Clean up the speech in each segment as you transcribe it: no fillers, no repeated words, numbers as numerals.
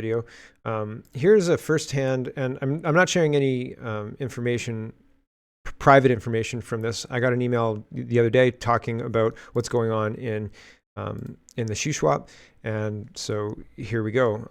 video. Here's a firsthand, and I'm not sharing any private information from this. I got an email the other day talking about what's going on in the Shuswap. And so here we go.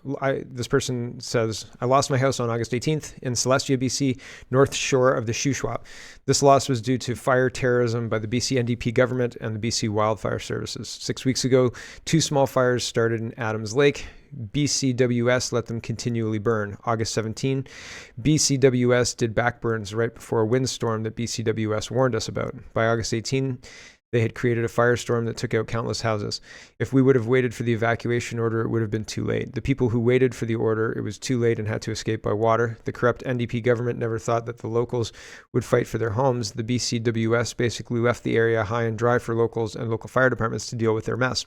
This person says, I lost my house on August 18th in Celestia, BC, north shore of the Shuswap. This loss was due to fire terrorism by the BC NDP government and the BC Wildfire Services. 6 weeks ago, 2 small fires started in Adams Lake. BCWS let them continually burn. August 17, BCWS did backburns right before a windstorm that BCWS warned us about. By August 18, they had created a firestorm that took out countless houses. If we would have waited for the evacuation order, it would have been too late. The people who waited for the order, it was too late and had to escape by water. The corrupt NDP government never thought that the locals would fight for their homes. The BCWS basically left the area high and dry for locals and local fire departments to deal with their mess.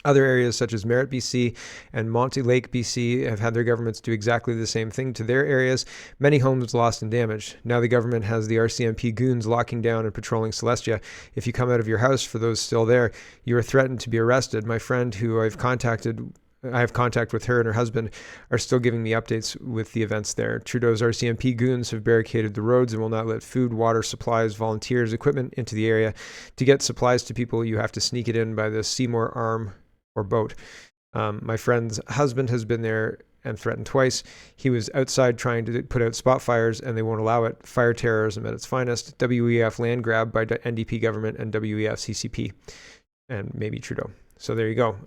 Other areas such as Merritt, BC and Monty Lake, BC have had their governments do exactly the same thing to their areas. Many homes lost and damaged. Now the government has the RCMP goons locking down and patrolling Celestia. If you come out of your house, for those still there, you are threatened to be arrested. My friend who I have contact with her and her husband are still giving me updates with the events there. Trudeau's RCMP goons have barricaded the roads and will not let food, water, supplies, volunteers, equipment into the area. To get supplies to people, you have to sneak it in by the Seymour Arm or boat. My friend's husband has been there and threatened twice. He was outside trying to put out spot fires and they won't allow it. Fire terrorism at its finest. WEF land grab by NDP government and WEF CCP and maybe Trudeau. So there you go.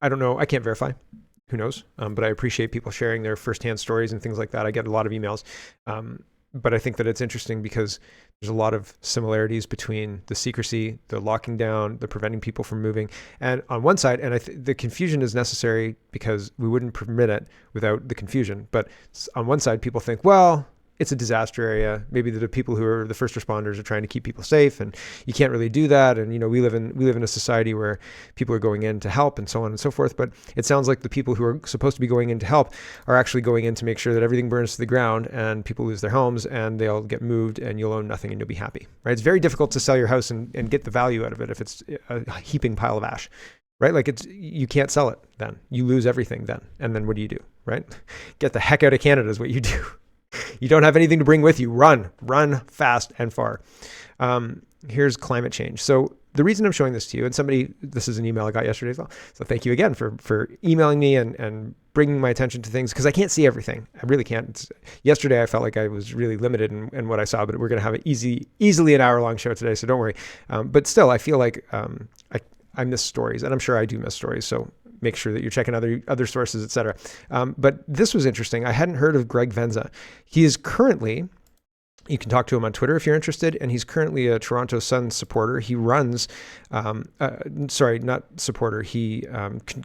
I don't know. I can't verify. Who knows? But I appreciate people sharing their firsthand stories and things like that. I get a lot of emails. But I think that it's interesting because there's a lot of similarities between the secrecy, the locking down, the preventing people from moving. And on one side, and the confusion is necessary because we wouldn't permit it without the confusion. But on one side, people think, well, it's a disaster area. Maybe the people who are the first responders are trying to keep people safe, and you can't really do that. And we live in a society where people are going in to help, and so on and so forth. But it sounds like the people who are supposed to be going in to help are actually going in to make sure that everything burns to the ground, and people lose their homes, and they'll get moved, and you'll own nothing, and you'll be happy. Right? It's very difficult to sell your house and get the value out of it if it's a heaping pile of ash. Right? Like you can't sell it then. You lose everything then. And then what do? Right? Get the heck out of Canada is what you do. You don't have anything to bring with you. Run fast and far. Here's climate change. So the reason I'm showing this to you, and this is an email I got yesterday as well. So thank you again for emailing me and bringing my attention to things, because I can't see everything. I really can't. Yesterday I felt like I was really limited in what I saw, but we're going to have an easily an hour-long show today, so don't worry. But still, I feel like I miss stories, and I'm sure I do miss stories. So make sure that you're checking other sources, etc. But this was interesting. I hadn't heard of Greg Venza. He is currently, you can talk to him on Twitter if you're interested, and he's currently a Toronto Sun supporter. He runs, not supporter, he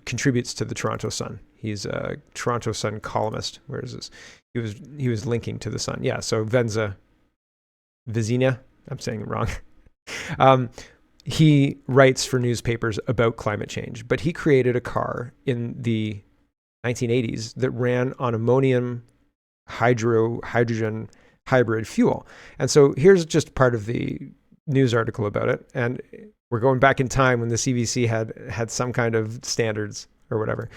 contributes to the Toronto Sun. He's a Toronto Sun columnist. Where is this? He was linking to the Sun. Yeah, so Vizina, I'm saying it wrong. He writes for newspapers about climate change, but he created a car in the 1980s that ran on ammonium hydrogen hybrid fuel. And so here's just part of the news article about it. And we're going back in time when the CBC had some kind of standards or whatever.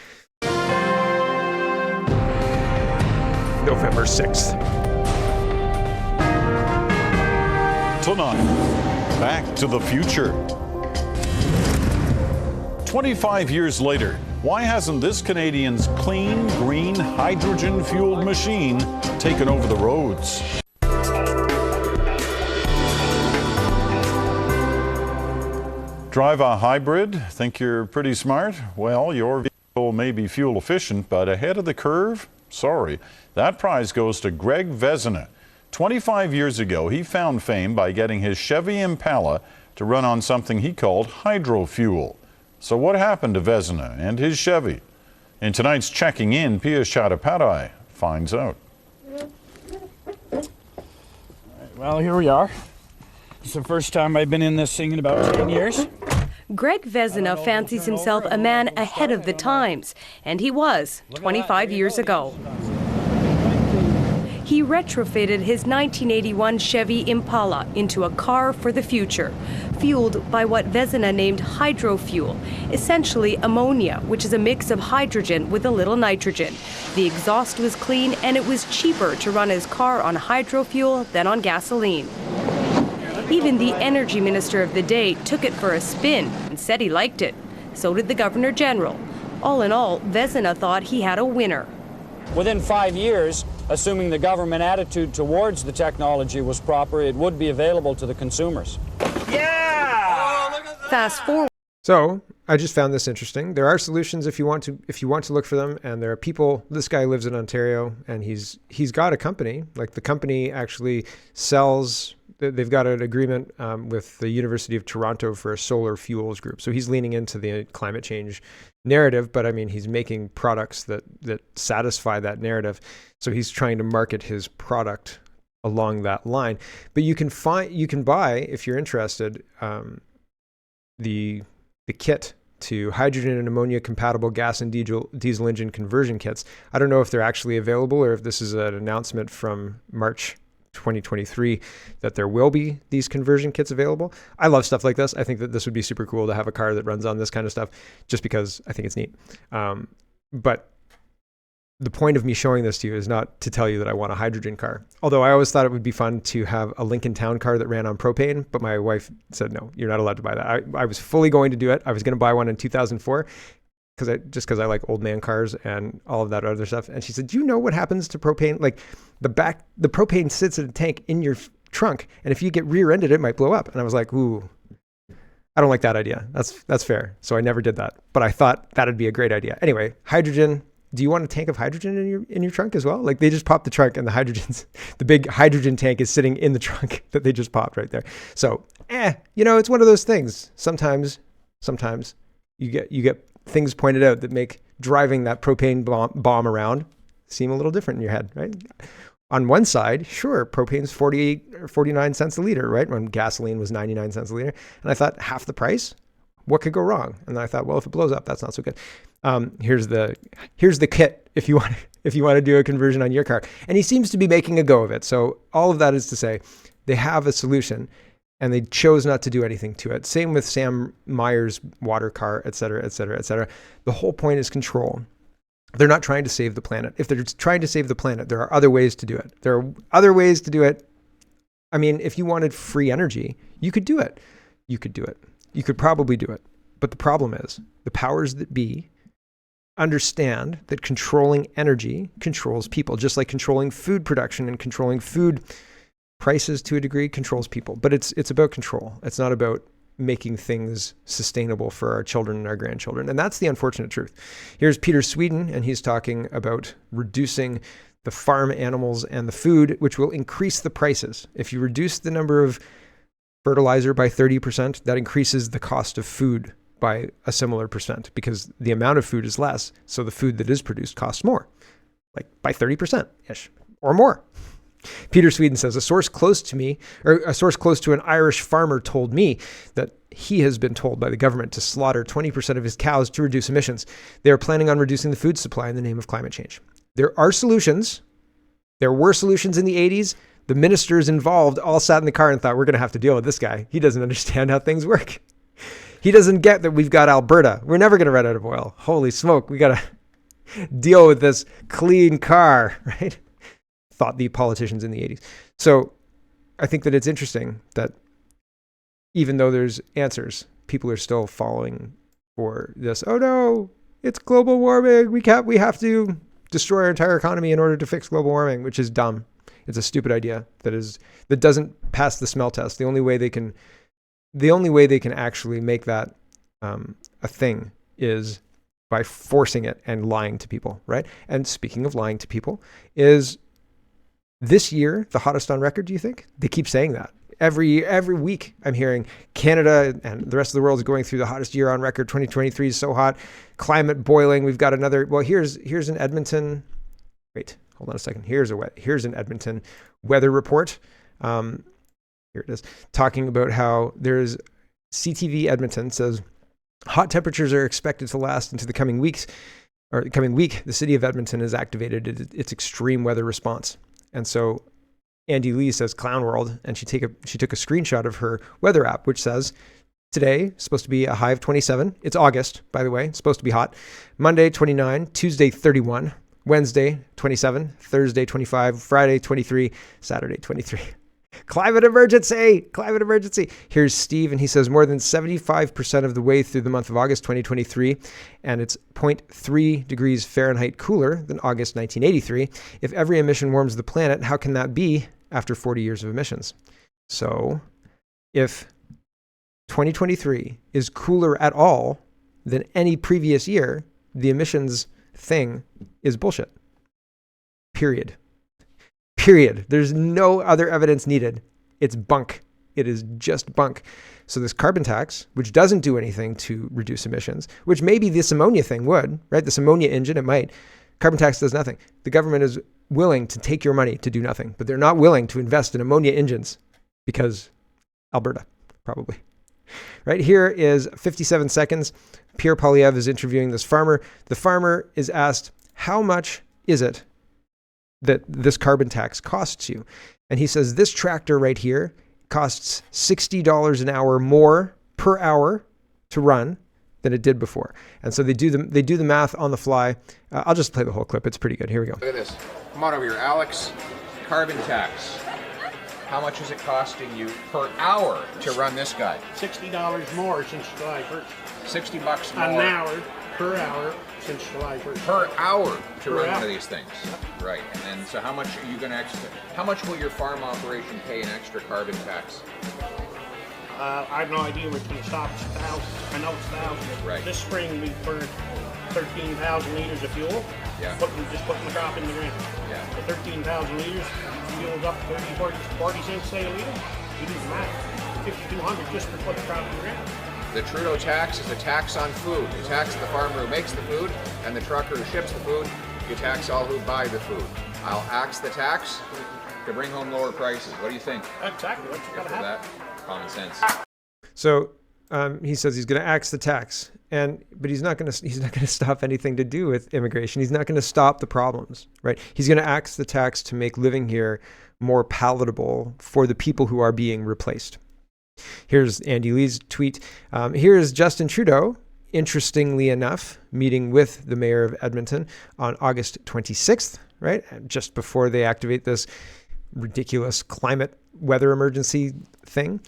November 6th. Tonight, Back to the Future. 25 years later, why hasn't this Canadian's clean, green, hydrogen-fueled machine taken over the roads? Drive a hybrid? Think you're pretty smart? Well, your vehicle may be fuel efficient, but ahead of the curve? Sorry. That prize goes to Greg Vezina. 25 years ago, he found fame by getting his Chevy Impala to run on something he called hydrofuel. So what happened to Vezina and his Chevy? In tonight's Checking In, Pia Chattopadhyay finds out. Well, here we are. It's the first time I've been in this thing in about 10 years. Greg Vezina fancies himself a man ahead of the times, and he was 25 years ago. He retrofitted his 1981 Chevy Impala into a car for the future, fueled by what Vezina named hydrofuel, essentially ammonia, which is a mix of hydrogen with a little nitrogen. The exhaust was clean, and it was cheaper to run his car on hydrofuel than on gasoline. Even the energy minister of the day took it for a spin and said he liked it. So did the Governor General. All in all, Vezina thought he had a winner. Within 5 years, assuming the government attitude towards the technology was proper, it would be available to the consumers. Fast forward. So I just found this interesting. There are solutions if you want to look for them, and there are people. This guy lives in Ontario, and he's got a company. Like, the company actually sells. They've got an agreement with the University of Toronto for a solar fuels group. So he's leaning into the climate change narrative, but I mean, he's making products that satisfy that narrative. So he's trying to market his product along that line. But you can buy, if you're interested, the kit to hydrogen and ammonia compatible gas and diesel engine conversion kits. I don't know if they're actually available or if this is an announcement from March 2023 that there will be these conversion kits available. I love stuff like this. I think that this would be super cool to have a car that runs on this kind of stuff, just because I think it's neat. But the point of me showing this to you is not to tell you that I want a hydrogen car. Although I always thought it would be fun to have a Lincoln Town car that ran on propane, but my wife said, no, you're not allowed to buy that. I was fully going to do it. I was going to buy one in 2004 because I like old man cars and all of that other stuff. And she said, do you know what happens to propane? Like, the propane sits in a tank in your trunk, and if you get rear-ended, it might blow up. And I was like, ooh, I don't like that idea. That's fair. So I never did that, but I thought that'd be a great idea. Anyway, hydrogen. Do you want a tank of hydrogen in your trunk as well? Like, they just popped the trunk, and the big hydrogen tank is sitting in the trunk that they just popped right there. So, it's one of those things. Sometimes you get things pointed out that make driving that propane bomb around seem a little different in your head, right? On one side, sure, propane's 48 or 49 cents a liter, right? When gasoline was 99 cents a liter. And I thought, half the price? What could go wrong? And then I thought, well, if it blows up, that's not so good. Here's the kit if you want to do a conversion on your car. And he seems to be making a go of it. So all of that is to say, they have a solution, and they chose not to do anything to it. Same with Sam Meyer's water car, et cetera, et cetera, et cetera. The whole point is control. They're not trying to save the planet. If they're trying to save the planet, there are other ways to do it. There are other ways to do it. I mean, if you wanted free energy, you could do it. You could do it. You could probably do it. But the problem is, the powers that be understand that controlling energy controls people, just like controlling food production and controlling food prices to a degree controls people. But it's about control. It's not about making things sustainable for our children and our grandchildren. And that's the unfortunate truth. Here's Peter Sweden, and he's talking about reducing the farm animals and the food, which will increase the prices. If you reduce the number of fertilizer by 30%, that increases the cost of food by a similar percent, because the amount of food is less. So the food that is produced costs more, like by 30%-ish or more. Peter Sweden says, a source close to an Irish farmer told me that he has been told by the government to slaughter 20% of his cows to reduce emissions. They are planning on reducing the food supply in the name of climate change. There are solutions. There were solutions in the 80s. The ministers involved all sat in the car and thought, we're going to have to deal with this guy. He doesn't understand how things work. He doesn't get that we've got Alberta. We're never going to run out of oil. Holy smoke. We got to deal with this clean car, right? Thought the politicians in the 80s. So I think that it's interesting that even though there's answers, people are still falling for this. Oh no, it's global warming. We have to destroy our entire economy in order to fix global warming, which is dumb. It's a stupid idea that doesn't pass the smell test. The only way they can actually make that a thing is by forcing it and lying to people, right? And speaking of lying to people, is this year the hottest on record, do you think? They keep saying that. Every week I'm hearing Canada and the rest of the world is going through the hottest year on record. 2023 is so hot. Climate boiling. We've got another. Well, here's an Edmonton. Wait, hold on a second. Here's an Edmonton weather report. Here it is. Talking about how there's CTV Edmonton says hot temperatures are expected to last into the coming weeks, or the coming week. The city of Edmonton has activated its extreme weather response. And so Andy Lee says Clown World, and she took a screenshot of her weather app, which says today supposed to be a high of 27. It's August, by the way. It's supposed to be hot. Monday 29, Tuesday 31, Wednesday 27, Thursday 25, Friday 23, Saturday 23. Climate emergency! Climate emergency! Here's Steve, and he says more than 75% of the way through the month of August 2023, and it's 0.3 degrees Fahrenheit cooler than August 1983. If every emission warms the planet, how can that be after 40 years of emissions? So, if 2023 is cooler at all than any previous year, the emissions thing is bullshit. Period. There's no other evidence needed. It's bunk. It is just bunk. So this carbon tax, which doesn't do anything to reduce emissions, which maybe this ammonia thing would, right? This ammonia engine, it might. Carbon tax does nothing. The government is willing to take your money to do nothing, but they're not willing to invest in ammonia engines because Alberta, probably. Right here is 57 seconds. Pierre Poilievre is interviewing this farmer. The farmer is asked, how much is it that this carbon tax costs you? And he says, this tractor right here costs $60 an hour more per hour to run than it did before. And so they do the math on the fly. I'll just play the whole clip. It's pretty good. Here we go. Look at this. Come on over here, Alex. Carbon tax. How much is it costing you per hour to run this guy? $60 more since July 1st. $60 more. An hour per hour since July 1st. Per hour to run hour. one of these things. Right. And then, so how much are you going to how much will your farm operation pay in extra carbon tax? I have no idea what can stop. I know it's 1,000. Right. This spring we burned 13,000 liters of fuel. Yeah. Just putting the crop in the ground. Yeah. So 13,000 liters, fuel's up 30, 40 cents say a liter. You do the math. 5,200 just for putting the crop in the ground. The Trudeau tax is a tax on food. You tax the farmer who makes the food and the trucker who ships the food. You tax all who buy the food. I'll axe the tax to bring home lower prices. What do you think? Exactly. What's got to happen? That common sense. So he says he's going to axe the tax, but he's not going to stop anything to do with immigration. He's not going to stop the problems, right? He's going to axe the tax to make living here more palatable for the people who are being replaced. Here's Andy Lee's tweet. Here's Justin Trudeau, interestingly enough, meeting with the mayor of Edmonton on August 26th, right? Just before they activate this ridiculous climate weather emergency thing.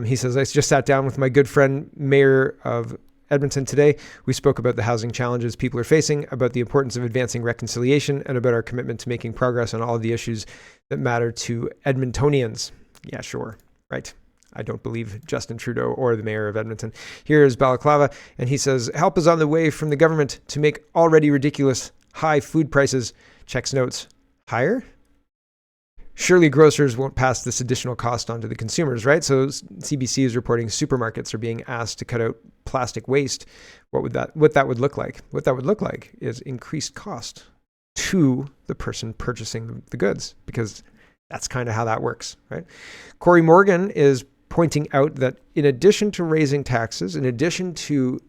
He says, I just sat down with my good friend, Mayor of Edmonton today. We spoke about the housing challenges people are facing, about the importance of advancing reconciliation, and about our commitment to making progress on all of the issues that matter to Edmontonians. Yeah, sure. Right. I don't believe Justin Trudeau or the mayor of Edmonton. Here's Balaclava, and he says, help is on the way from the government to make already ridiculous high food prices, checks notes, higher? Surely grocers won't pass this additional cost on to the consumers, right? So CBC is reporting supermarkets are being asked to cut out plastic waste. What that would look like? What that would look like is increased cost to the person purchasing the goods, because that's kind of how that works, right? Corey Morgan is pointing out that in addition to raising taxes, in addition to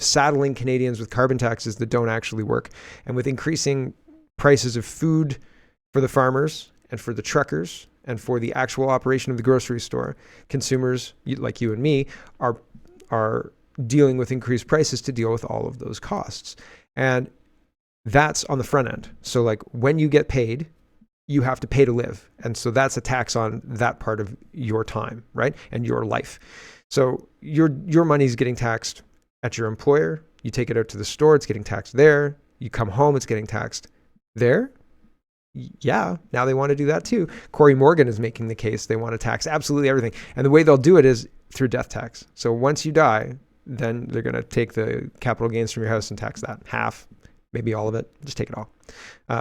saddling Canadians with carbon taxes that don't actually work, and with increasing prices of food for the farmers and for the truckers and for the actual operation of the grocery store, consumers like you and me are dealing with increased prices to deal with all of those costs. And that's on the front end. So like when you get paid, you have to pay to live. And so that's a tax on that part of your time, right? And your life. So your money's getting taxed at your employer. You take it out to the store, it's getting taxed there. You come home, it's getting taxed there. Yeah, now they want to do that too. Corey Morgan is making the case they want to tax absolutely everything. And the way they'll do it is through death tax. So once you die, then they're going to take the capital gains from your house and tax that. Half, maybe all of it. Just take it all.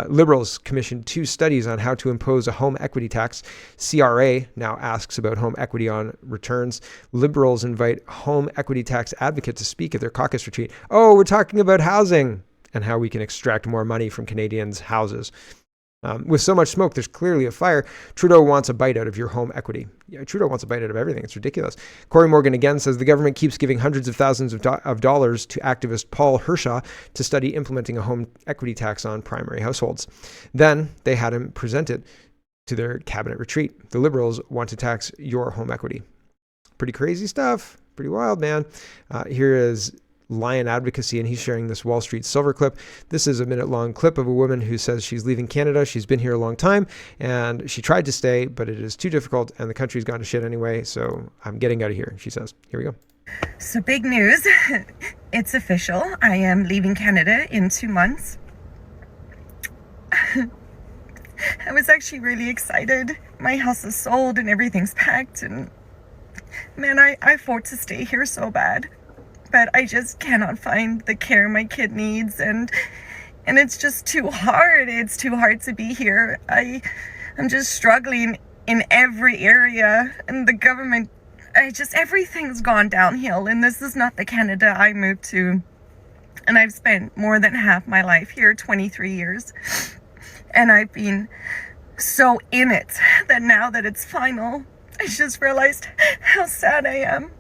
Liberals commissioned 2 studies on how to impose a home equity tax. CRA now asks about home equity on returns. Liberals invite home equity tax advocate to speak at their caucus retreat. Oh, we're talking about housing and how we can extract more money from Canadians' houses. With so much smoke, there's clearly a fire. Trudeau wants a bite out of your home equity. Yeah, Trudeau wants a bite out of everything. It's ridiculous. Corey Morgan again says the government keeps giving hundreds of thousands of dollars to activist Paul Hershaw to study implementing a home equity tax on primary households. Then they had him present it to their cabinet retreat. The Liberals want to tax your home equity. Pretty crazy stuff. Pretty wild, man. Here is Lion Advocacy, and he's sharing this Wall Street Silver clip. This is a minute-long clip of a woman who says she's leaving Canada. She's been here a long time, and she tried to stay, but it is too difficult, and the country's gone to shit anyway, so I'm getting out of here, she says. Here we go. So big news. It's official. I am leaving Canada in 2 months. I was actually really excited. My house is sold and everything's packed, and man, I fought to stay here so bad. But I just cannot find the care my kid needs, and it's just too hard. It's too hard to be here. I'm just struggling in every area, and the government, everything's gone downhill, and this is not the Canada I moved to. And I've spent more than half my life here, 23 years, and I've been so in it that now that it's final, I just realized how sad I am.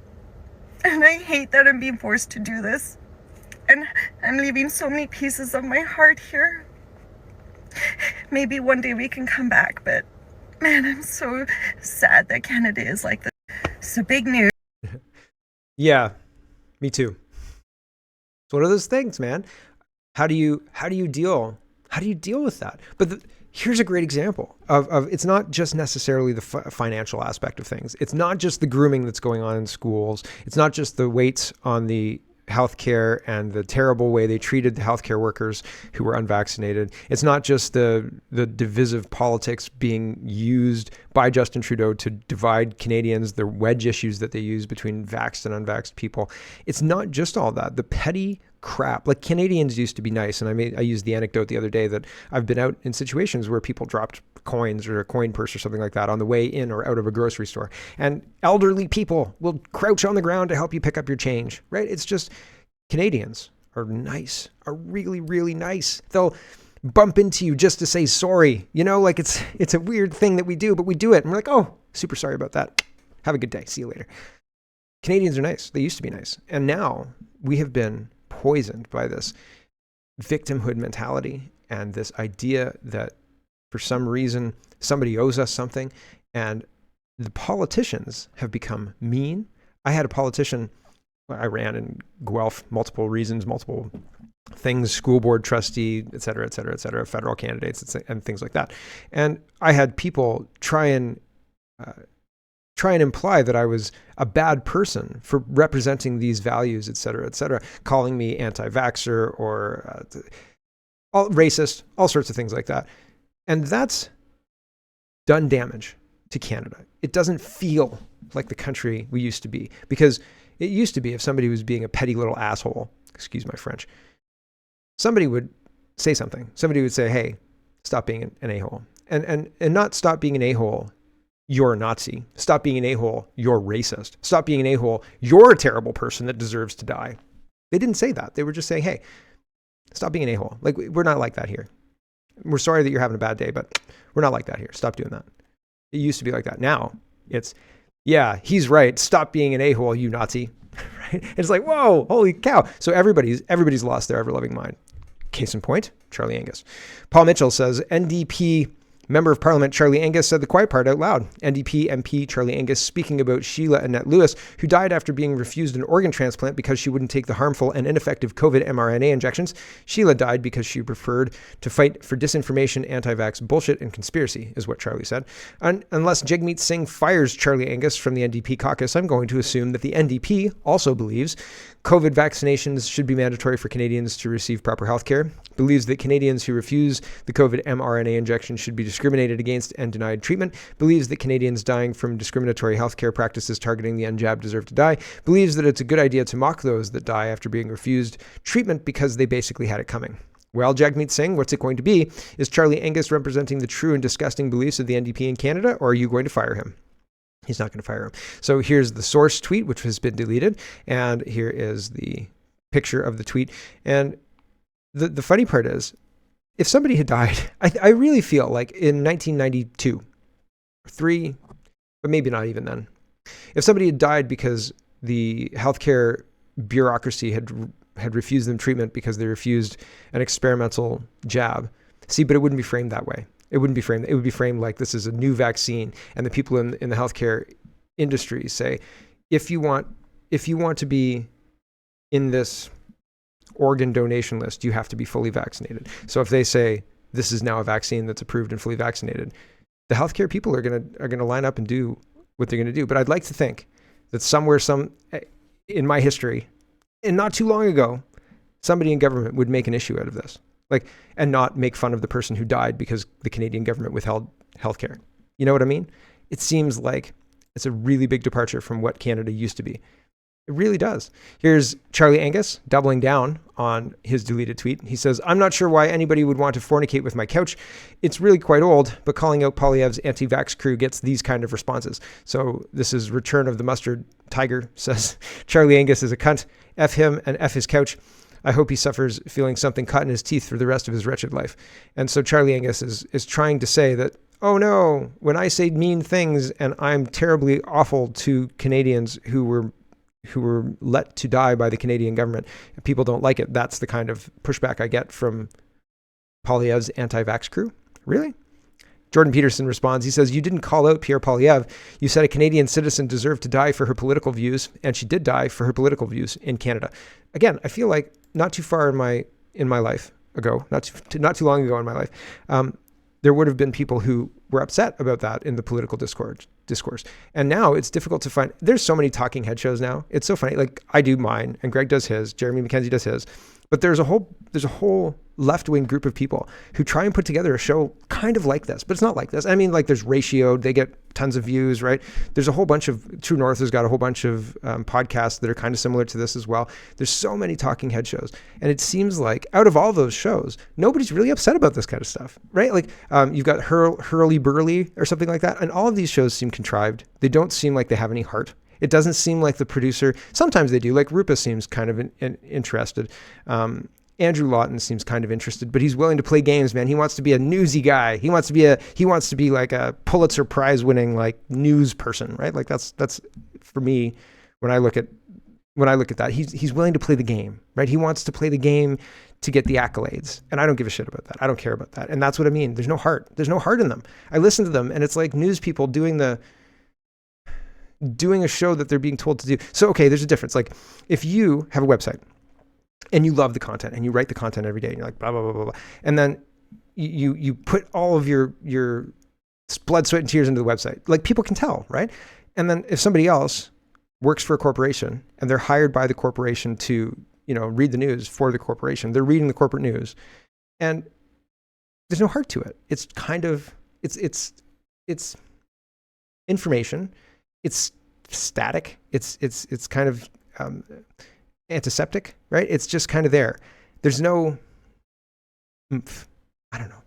And I hate that I'm being forced to do this. And I'm leaving so many pieces of my heart here. Maybe one day we can come back, but man, I'm so sad that Canada is like this. So big news. Yeah, me too. It's one of those things, man. How do you deal with that? But here's a great example of it's not just necessarily the financial aspect of things. It's not just the grooming that's going on in schools. It's not just the waits on the healthcare and the terrible way they treated the healthcare workers who were unvaccinated. It's not just the divisive politics being used by Justin Trudeau to divide Canadians, the wedge issues that they use between vaxxed and unvaxxed people. It's not just all that. The petty crap. Like, Canadians used to be nice, and I used the anecdote the other day that I've been out in situations where people dropped coins or a coin purse or something like that on the way in or out of a grocery store, and elderly people will crouch on the ground to help you pick up your change, right? It's just, Canadians are nice, are really, really nice. They'll bump into you just to say sorry, like it's a weird thing that we do, but we do it, and we're like, oh, super sorry about that, have a good day, see you later. Canadians are nice. They used to be nice, and now we have been poisoned by this victimhood mentality and this idea that for some reason somebody owes us something, and the politicians have become mean. I had a politician, I ran in Guelph, multiple reasons, multiple things, school board trustee, et cetera, federal candidates and things like that. And I had people try and imply that I was a bad person for representing these values, et cetera, calling me anti-vaxxer or all racist, all sorts of things like that. And that's done damage to Canada. It doesn't feel like the country we used to be, because it used to be if somebody was being a petty little asshole, excuse my French, somebody would say something. Somebody would say, hey, stop being an a-hole. And not stop being an a-hole, you're a Nazi. Stop being an a-hole, you're racist. Stop being an a-hole, you're a terrible person that deserves to die. They didn't say that. They were just saying, hey, stop being an a-hole. Like, we're not like that here. We're sorry that you're having a bad day, but we're not like that here. Stop doing that. It used to be like that. Now it's, yeah, he's right. Stop being an a-hole, you Nazi. Right? It's like, whoa, holy cow. So everybody's lost their ever-loving mind. Case in point, Charlie Angus. Paul Mitchell says, NDP Member of Parliament Charlie Angus said the quiet part out loud. NDP MP Charlie Angus speaking about Sheila Annette Lewis, who died after being refused an organ transplant because she wouldn't take the harmful and ineffective COVID mRNA injections. Sheila died because she preferred to fight for disinformation, anti-vax bullshit, and conspiracy, is what Charlie said. Unless Jagmeet Singh fires Charlie Angus from the NDP caucus, I'm going to assume that the NDP also believes COVID vaccinations should be mandatory for Canadians to receive proper health care, believes that Canadians who refuse the COVID mRNA injection should be discriminated against and denied treatment, believes that Canadians dying from discriminatory healthcare practices targeting the unjabbed deserve to die, believes that it's a good idea to mock those that die after being refused treatment because they basically had it coming. Well, Jagmeet Singh, what's it going to be? Is Charlie Angus representing the true and disgusting beliefs of the NDP in Canada, or are you going to fire him? He's not going to fire him. So here's the source tweet, which has been deleted, and here is the picture of the tweet. And the funny part is, if somebody had died, I really feel like in 1992, 3, but maybe not even then, if somebody had died because the healthcare bureaucracy had refused them treatment because they refused an experimental jab. See, but it wouldn't be framed that way. It wouldn't be framed. It would be framed like this is a new vaccine, and the people in the healthcare industry say, if you want to be in this organ donation list, you have to be fully vaccinated. So if they say this is now a vaccine that's approved and fully vaccinated, the healthcare people are gonna line up and do what they're gonna do. But I'd like to think that somewhere, in my history, and not too long ago, somebody in government would make an issue out of this, and not make fun of the person who died because the Canadian government withheld healthcare. You know what I mean? It seems like it's a really big departure from what Canada used to be. It really does. Here's Charlie Angus doubling down on his deleted tweet. He says, I'm not sure why anybody would want to fornicate with my couch. It's really quite old, but calling out Poilievre's anti-vax crew gets these kind of responses. So this is Return of the Mustard Tiger, says Charlie Angus is a cunt. F him and F his couch. I hope he suffers feeling something caught in his teeth for the rest of his wretched life. And so Charlie Angus is trying to say that, oh no, when I say mean things and I'm terribly awful to Canadians who were let to die by the Canadian government, people don't like it. That's the kind of pushback I get from Poilievre's anti-vax crew. Really? Jordan Peterson responds. He says, you didn't call out Pierre Poilievre. You said a Canadian citizen deserved to die for her political views, and she did die for her political views in Canada. Again, I feel like not too far in my life ago, not too long ago in my life, there would have been people who were upset about that in the political discourse. And now it's difficult to find. There's so many talking head shows now. It's so funny. Like I do mine and Greg does his, Jeremy McKenzie does his, but there's a whole left-wing group of people who try and put together a show kind of like this, but it's not like this. I mean, like there's Ratioed, they get tons of views, right? There's a whole bunch of, True North has got a whole bunch of podcasts that are kind of similar to this as well. There's so many talking head shows. And it seems like out of all those shows, nobody's really upset about this kind of stuff, right? Like you've got Hurly Burly or something like that. And all of these shows seem contrived. They don't seem like they have any heart. It doesn't seem like the producer, sometimes they do, like Rupa seems kind of interested. Andrew Lawton seems kind of interested, but he's willing to play games, man. He wants to be a newsy guy. He wants to be like a Pulitzer Prize winning like news person, right? Like that's for me when I look at that. He's willing to play the game, right? He wants to play the game to get the accolades. And I don't give a shit about that. I don't care about that. And that's what I mean. There's no heart. There's no heart in them. I listen to them and it's like news people doing a show that they're being told to do. So, okay, there's a difference. Like if you have a website and you love the content and you write the content every day and you're like, blah, blah, blah, blah, blah. And then you put all of your blood, sweat and tears into the website. Like people can tell, right? And then if somebody else works for a corporation and they're hired by the corporation to, read the news for the corporation, they're reading the corporate news and there's no heart to it. It's kind of, it's information. It's static. It's kind of antiseptic, right? It's just kind of there. There's no oomph. I don't know.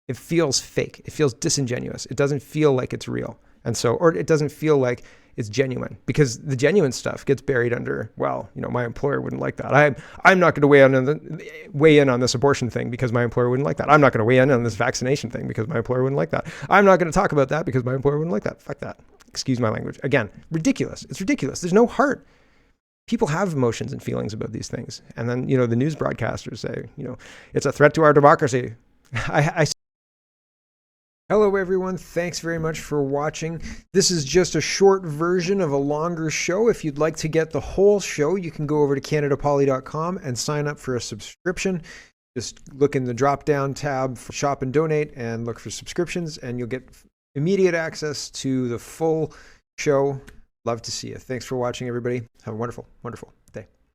It feels fake. It feels disingenuous. It doesn't feel like it's real. And so, or it doesn't feel like it's genuine because the genuine stuff gets buried under, well, my employer wouldn't like that. I'm not going to weigh in on this abortion thing because my employer wouldn't like that. I'm not going to weigh in on this vaccination thing because my employer wouldn't like that. I'm not going to talk about that because my employer wouldn't like that. Fuck that. Excuse my language. Again, ridiculous. It's ridiculous. There's no heart. People have emotions and feelings about these things. And then, the news broadcasters say, it's a threat to our democracy. Hello, everyone. Thanks very much for watching. This is just a short version of a longer show. If you'd like to get the whole show, you can go over to CanadaPoly.com and sign up for a subscription. Just look in the drop-down tab for Shop and Donate and look for subscriptions, and you'll get immediate access to the full show. Love to see you. Thanks for watching, everybody. Have a wonderful, wonderful